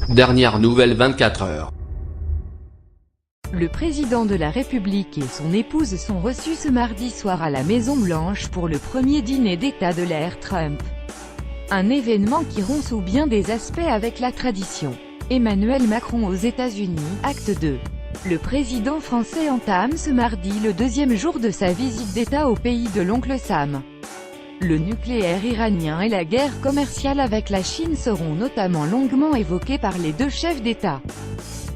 Dernière nouvelle 24 heures. Le président de la République et son épouse sont reçus ce mardi soir à la Maison-Blanche pour le premier dîner d'État de l'ère Trump. Un événement qui rompt sous bien des aspects avec la tradition. Emmanuel Macron aux États-Unis, acte 2. Le président français entame ce mardi le deuxième jour de sa visite d'État au pays de l'oncle Sam. Le nucléaire iranien et la guerre commerciale avec la Chine seront notamment longuement évoqués par les deux chefs d'État.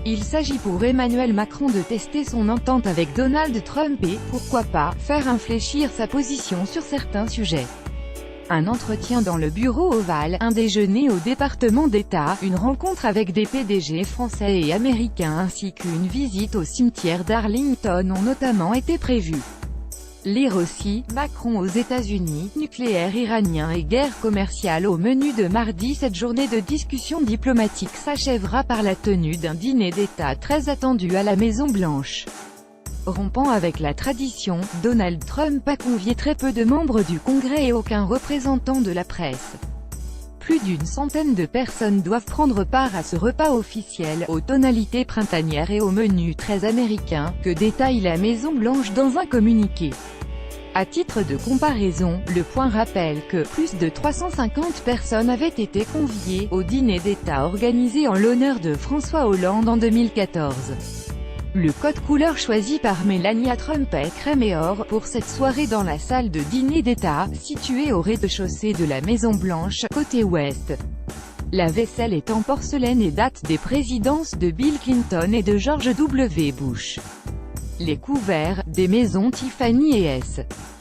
Il s'agit pour Emmanuel Macron de tester son entente avec Donald Trump et, pourquoi pas, faire infléchir sa position sur certains sujets. Un entretien dans le bureau ovale, un déjeuner au département d'État, une rencontre avec des PDG français et américains ainsi qu'une visite au cimetière d'Arlington ont notamment été prévues. Lire aussi, Macron aux États-Unis, nucléaire iranien et guerre commerciale au menu de mardi. Cette journée de discussion diplomatique s'achèvera par la tenue d'un dîner d'État très attendu à la Maison-Blanche. Rompant avec la tradition, Donald Trump a convié très peu de membres du Congrès et aucun représentant de la presse. Plus d'une centaine de personnes doivent prendre part à ce repas officiel, aux tonalités printanières et au menu très américain, que détaille la Maison-Blanche dans un communiqué. À titre de comparaison, Le Point rappelle que plus de 350 personnes avaient été conviées au dîner d'État organisé en l'honneur de François Hollande en 2014. Le code couleur choisi par Melania Trump est crème et or pour cette soirée dans la salle de dîner d'État, située au rez-de-chaussée de la Maison-Blanche, côté ouest. La vaisselle est en porcelaine et date des présidences de Bill Clinton et de George W. Bush. Les couverts, des maisons Tiffany et S.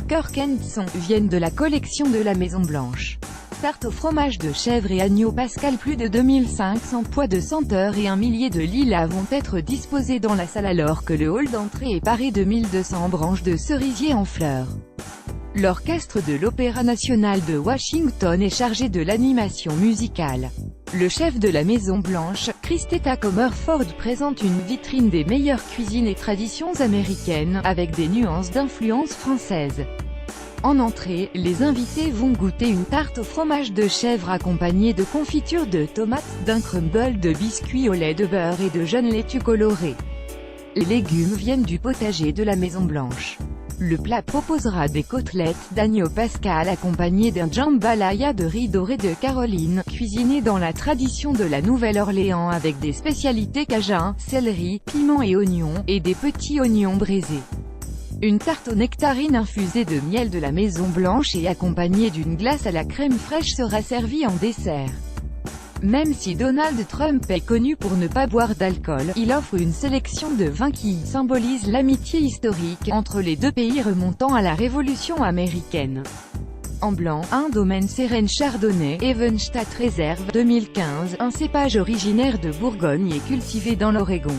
Kirk & Son, viennent de la collection de la Maison-Blanche. Tarte au fromage de chèvre et agneau pascal, plus de 2500 pois de senteurs et un millier de lilas vont être disposés dans la salle alors que le hall d'entrée est paré de 1200 branches de cerisier en fleurs. L'orchestre de l'Opéra national de Washington est chargé de l'animation musicale. Le chef de la Maison-Blanche, Christopher Comerford, présente une vitrine des meilleures cuisines et traditions américaines, avec des nuances d'influence française. En entrée, les invités vont goûter une tarte au fromage de chèvre accompagnée de confiture de tomates, d'un crumble de biscuits au lait de beurre et de jeunes laitues colorées. Les légumes viennent du potager de la Maison-Blanche. Le plat proposera des côtelettes d'agneau pascal accompagnées d'un jambalaya de riz doré de Caroline, cuisiné dans la tradition de la Nouvelle-Orléans avec des spécialités cajun, céleri, piment et oignons, et des petits oignons braisés. Une tarte aux nectarines infusée de miel de la Maison-Blanche et accompagnée d'une glace à la crème fraîche sera servie en dessert. Même si Donald Trump est connu pour ne pas boire d'alcool, il offre une sélection de vins qui symbolise l'amitié historique entre les deux pays remontant à la Révolution américaine. En blanc, un domaine Sérène Chardonnay, Evenstadt Réserve, 2015, un cépage originaire de Bourgogne et cultivé dans l'Oregon.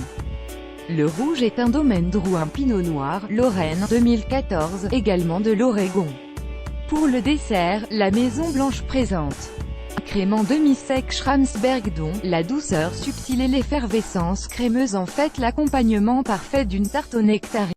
Le rouge est un domaine Drouhin Pinot Noir, Lorraine, 2014, également de l'Oregon. Pour le dessert, la Maison-Blanche présente un crément demi-sec Schramsberg dont la douceur subtile et l'effervescence crémeuse en fait l'accompagnement parfait d'une tarte aux nectarines.